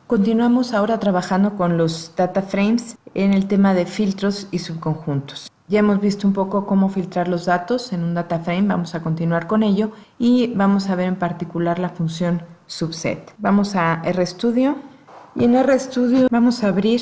Continuamos ahora trabajando con los data frames en el tema de filtros y subconjuntos. Ya hemos visto un poco cómo filtrar los datos en un data frame, vamos a continuar con ello y vamos a ver en particular la función subset. Vamos a RStudio y en RStudio vamos a abrir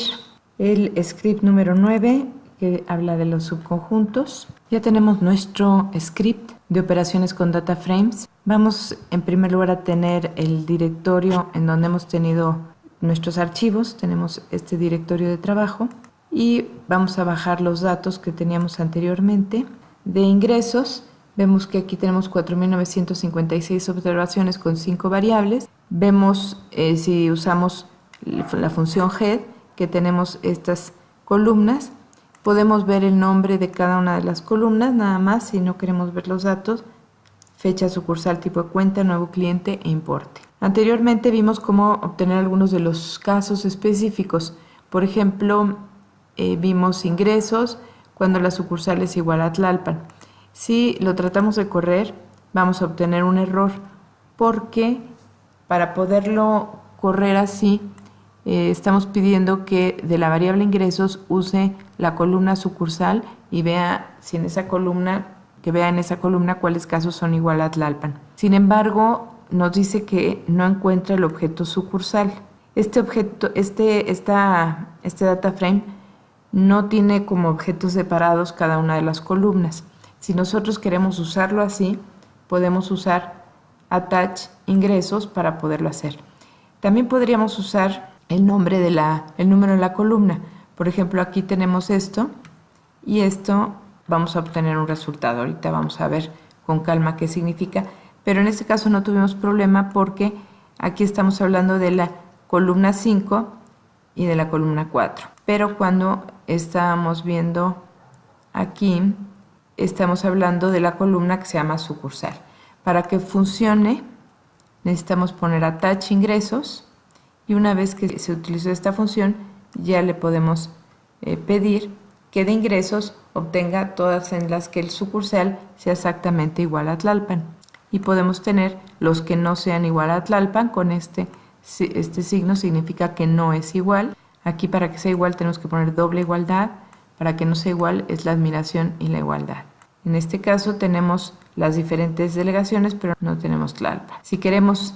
el script número 9 que habla de los subconjuntos. Ya tenemos nuestro script de operaciones con data frames. Vamos en primer lugar a tener el directorio en donde hemos tenido nuestros archivos. Tenemos este directorio de trabajo y vamos a bajar los datos que teníamos anteriormente. De ingresos, vemos que aquí tenemos 4.956 observaciones con 5 variables. Vemos si usamos la función head, que tenemos estas columnas. Podemos ver el nombre de cada una de las columnas, nada más, si no queremos ver los datos: fecha, sucursal, tipo de cuenta, nuevo cliente e importe. Anteriormente vimos cómo obtener algunos de los casos específicos. Por ejemplo, vimos ingresos cuando la sucursal es igual a Tlalpan. Si lo tratamos de correr, vamos a obtener un error, porque para poderlo correr así, estamos pidiendo que de la variable ingresos use la columna sucursal y vea si en esa columna, cuáles casos son igual a Tlalpan. Sin embargo, nos dice que no encuentra el objeto sucursal. Este data frame no tiene como objetos separados cada una de las columnas. Si nosotros queremos usarlo así, podemos usar attach ingresos para poderlo hacer. También podríamos usar el número de la columna. Por ejemplo, aquí tenemos esto y esto, vamos a obtener un resultado. Ahorita vamos a ver con calma qué significa, pero en este caso no tuvimos problema porque aquí estamos hablando de la columna 5 y de la columna 4. Pero cuando estábamos viendo aquí, estamos hablando de la columna que se llama sucursal. Para que funcione, necesitamos poner attach ingresos, y una vez que se utilizó esta función, ya le podemos pedir que de ingresos obtenga todas en las que el sucursal sea exactamente igual a Tlalpan. Y podemos tener los que no sean igual a Tlalpan. Con este signo significa que no es igual. Aquí, para que sea igual, tenemos que poner doble igualdad. Para que no sea igual, es la admiración y la igualdad. En este caso tenemos las diferentes delegaciones, pero no tenemos Tlalpan. Si queremos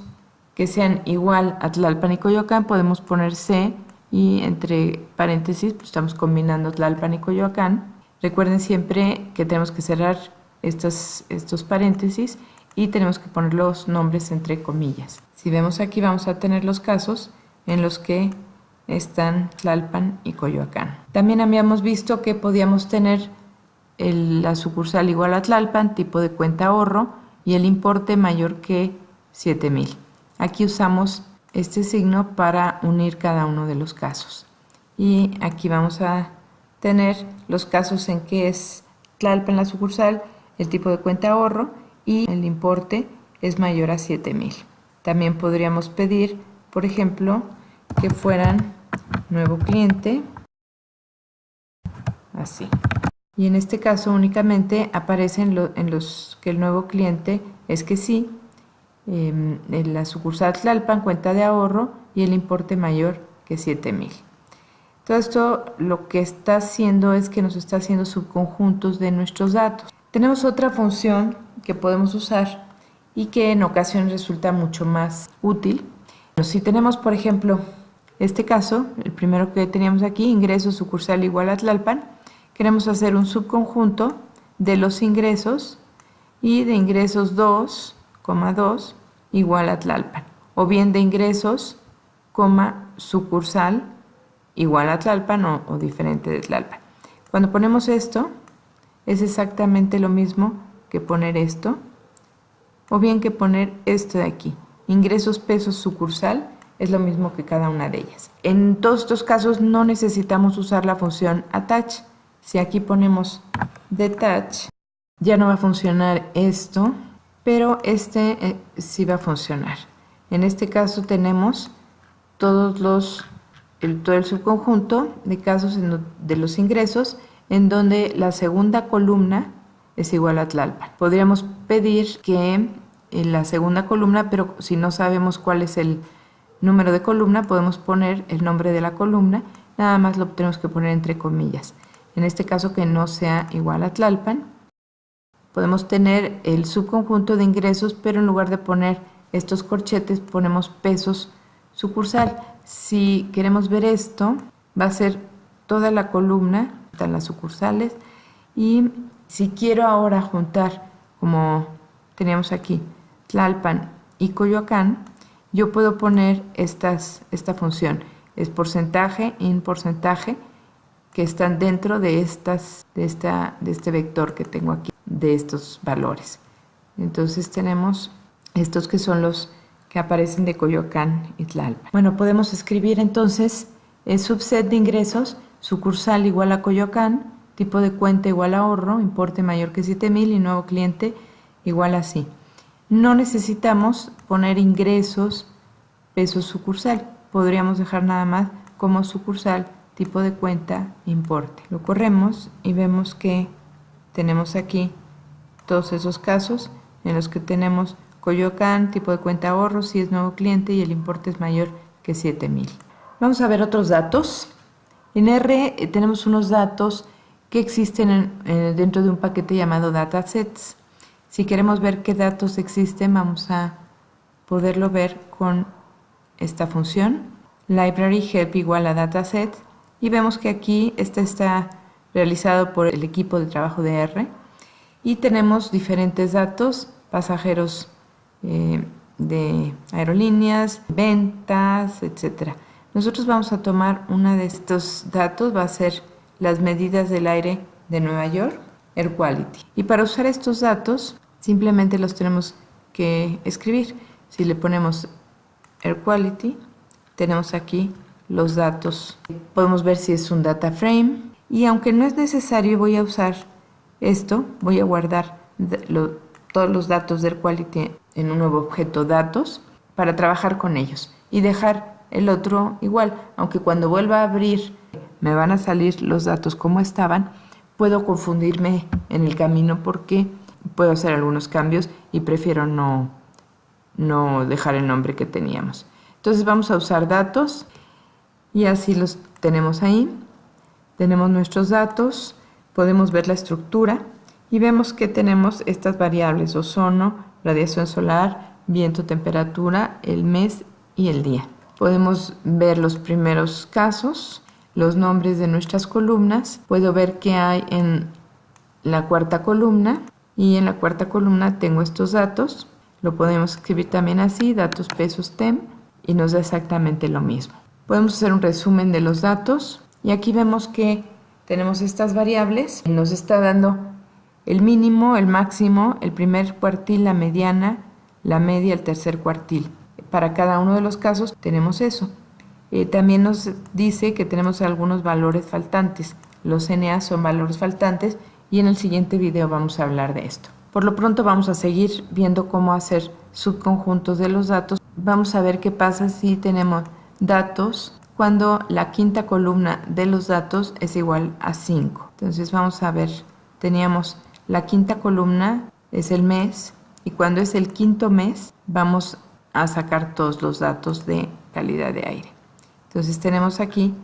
que sean igual a Tlalpan y Coyoacán, podemos poner C y entre paréntesis pues estamos combinando Tlalpan y Coyoacán. Recuerden siempre que tenemos que cerrar estos paréntesis y tenemos que poner los nombres entre comillas. Si vemos aquí, vamos a tener los casos en los que están Tlalpan y Coyoacán. También habíamos visto que podíamos tener la sucursal igual a Tlalpan, tipo de cuenta ahorro, y el importe mayor que 7,000. Aquí usamos este signo para unir cada uno de los casos. Y aquí vamos a tener los casos en que es Tlalpan la sucursal, el tipo de cuenta ahorro y el importe es mayor a 7,000. También podríamos pedir, por ejemplo, que fueran nuevo cliente, así. Y en este caso únicamente aparecen en los que el nuevo cliente es que sí, en la sucursal Tlalpan, cuenta de ahorro y el importe mayor que 7,000. Todo esto lo que está haciendo es que nos está haciendo subconjuntos de nuestros datos. Tenemos otra función que podemos usar y que en ocasiones resulta mucho más útil. Si tenemos, por ejemplo, este caso, el primero que teníamos aquí, ingresos sucursal igual a Tlalpan, queremos hacer un subconjunto de los ingresos y de ingresos 2, 2 igual a Tlalpan, o bien de ingresos, sucursal igual a Tlalpan o diferente de Tlalpan. Cuando ponemos esto, es exactamente lo mismo que poner esto, o bien que poner esto de aquí. Ingresos pesos sucursal es lo mismo que cada una de ellas. En todos estos casos no necesitamos usar la función attach. Si aquí ponemos detach, ya no va a funcionar esto, pero sí va a funcionar. En este caso tenemos todo el subconjunto de casos de los ingresos en donde la segunda columna es igual a Tlalpan. Podríamos pedir que en la segunda columna, pero si no sabemos cuál es número de columna, podemos poner el nombre de la columna, nada más lo tenemos que poner entre comillas. En este caso que no sea igual a Tlalpan. Podemos tener el subconjunto de ingresos, pero en lugar de poner estos corchetes ponemos pesos sucursal. Si queremos ver esto, va a ser toda la columna, están las sucursales, y si quiero ahora juntar, como teníamos aquí, Tlalpan y Coyoacán, yo puedo poner esta función, es porcentaje, in porcentaje, que están dentro de este vector que tengo aquí, de estos valores. Entonces tenemos estos que son los que aparecen de Coyoacán y Tlalpan. Bueno, podemos escribir entonces el subset de ingresos, sucursal igual a Coyoacán, tipo de cuenta igual a ahorro, importe mayor que 7,000 y nuevo cliente igual a así. No necesitamos poner ingresos, pesos sucursal. Podríamos dejar nada más como sucursal, tipo de cuenta, importe. Lo corremos y vemos que tenemos aquí todos esos casos en los que tenemos Coyoacán, tipo de cuenta ahorro, si es nuevo cliente y el importe es mayor que 7,000. Vamos a ver otros datos. En R tenemos unos datos que existen dentro de un paquete llamado datasets. Si queremos ver qué datos existen, vamos a poderlo ver con esta función, library help igual a dataset, y vemos que aquí este está realizado por el equipo de trabajo de R, y tenemos diferentes datos, pasajeros de aerolíneas, ventas, etc. Nosotros vamos a tomar uno de estos datos, va a ser las medidas del aire de Nueva York, Air Quality. Y para usar estos datos, simplemente los tenemos que escribir. Si le ponemos Air Quality, tenemos aquí los datos. Podemos ver si es un data frame. Y aunque no es necesario, voy a usar esto, voy a guardar todos los datos de Air Quality en un nuevo objeto datos para trabajar con ellos y dejar el otro igual, aunque cuando vuelva a abrir me van a salir los datos como estaban, puedo confundirme en el camino porque puedo hacer algunos cambios y prefiero no dejar el nombre que teníamos. Entonces vamos a usar datos y así los tenemos ahí. Tenemos nuestros datos, podemos ver la estructura y vemos que tenemos estas variables: ozono, radiación solar, viento, temperatura, el mes y el día. Podemos ver los primeros casos, los nombres de nuestras columnas. Puedo ver qué hay en la cuarta columna y en la cuarta columna tengo estos datos. Lo podemos escribir también así, datos, pesos, TEM, y nos da exactamente lo mismo. Podemos hacer un resumen de los datos y aquí vemos que tenemos estas variables. Nos está dando el mínimo, el máximo, el primer cuartil, la mediana, la media, el tercer cuartil. Para cada uno de los casos tenemos eso. También nos dice que tenemos algunos valores faltantes. Los NA son valores faltantes y en el siguiente video vamos a hablar de esto. Por lo pronto vamos a seguir viendo cómo hacer subconjuntos de los datos. Vamos a ver qué pasa si tenemos datos cuando la quinta columna de los datos es igual a 5. Entonces vamos a ver, teníamos la quinta columna es el mes y cuando es el quinto mes vamos a sacar todos los datos de calidad de aire. Entonces tenemos aquí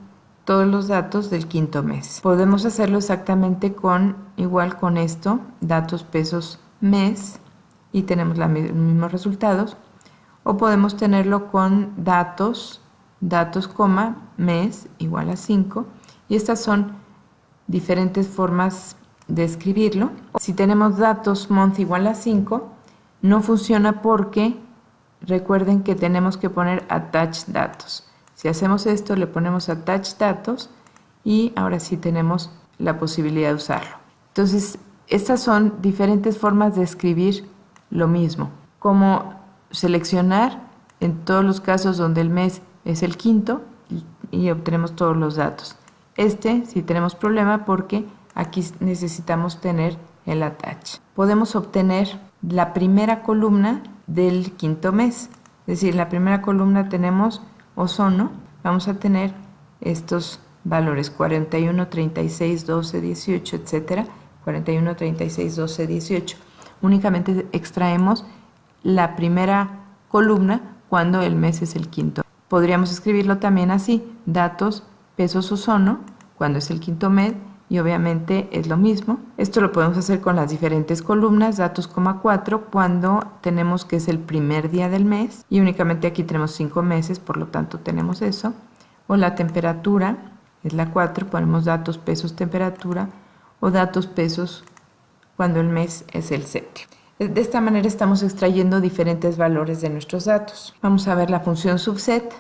todos los datos del quinto mes. Podemos hacerlo exactamente igual con esto, datos, pesos, mes, y tenemos los mismos resultados. O podemos tenerlo con datos, coma, mes, igual a 5. Y estas son diferentes formas de escribirlo. Si tenemos datos, month, igual a 5, no funciona porque recuerden que tenemos que poner attach datos. Si hacemos esto, le ponemos attach datos y ahora sí tenemos la posibilidad de usarlo. Entonces, estas son diferentes formas de escribir lo mismo. Como seleccionar en todos los casos donde el mes es el quinto y obtenemos todos los datos. Sí tenemos problema porque aquí necesitamos tener el attach. Podemos obtener la primera columna del quinto mes. Es decir, en la primera columna tenemos ozono, vamos a tener estos valores 41, 36, 12, 18, etcétera, 41, 36, 12, 18. Únicamente extraemos la primera columna cuando el mes es el quinto. podríamos escribirlo también así, datos, pesos ozono, cuando es el quinto mes, y obviamente es lo mismo. Esto lo podemos hacer con las diferentes columnas, datos, 4, cuando tenemos que es el primer día del mes, y únicamente aquí tenemos 5 meses, por lo tanto tenemos eso. O la temperatura, es la 4, ponemos datos, pesos, temperatura, o datos, pesos, cuando el mes es el séptimo. De esta manera estamos extrayendo diferentes valores de nuestros datos. Vamos a ver la función subset,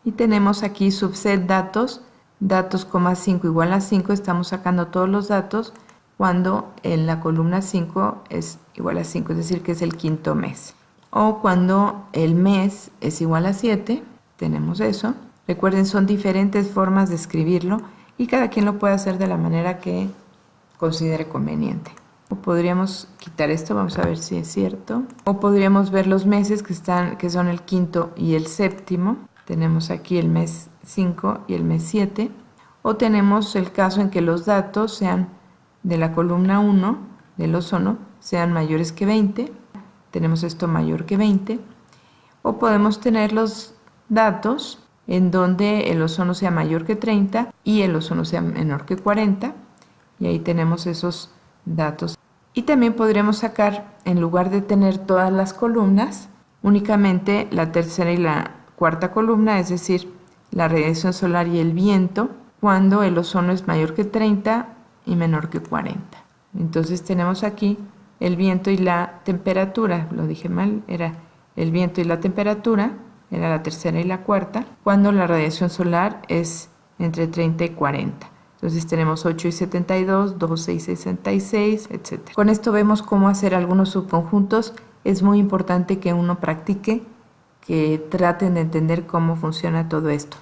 y tenemos aquí subset datos, datos, 5 igual a 5, estamos sacando todos los datos cuando en la columna 5 es igual a 5, es decir, que es el quinto mes. O cuando el mes es igual a 7, tenemos eso. Recuerden, son diferentes formas de escribirlo y cada quien lo puede hacer de la manera que considere conveniente. O podríamos quitar esto, vamos a ver si es cierto. O podríamos ver los meses que son el quinto y el séptimo. Tenemos aquí el mes 5 y el mes 7. O tenemos el caso en que los datos sean de la columna 1 del ozono sean mayores que 20. Tenemos esto mayor que 20. O podemos tener los datos en donde el ozono sea mayor que 30 y el ozono sea menor que 40. Y ahí tenemos esos datos. Y también podríamos sacar, en lugar de tener todas las columnas, únicamente la tercera y la cuarta columna, es decir, la radiación solar y el viento, cuando el ozono es mayor que 30 y menor que 40. Entonces tenemos aquí el viento y la temperatura, lo dije mal, era el viento y la temperatura, era la tercera y la cuarta, cuando la radiación solar es entre 30 y 40. Entonces tenemos 8 y 72, 12 y 66, etc. Con esto vemos cómo hacer algunos subconjuntos. Es muy importante que uno practique, que traten de entender cómo funciona todo esto.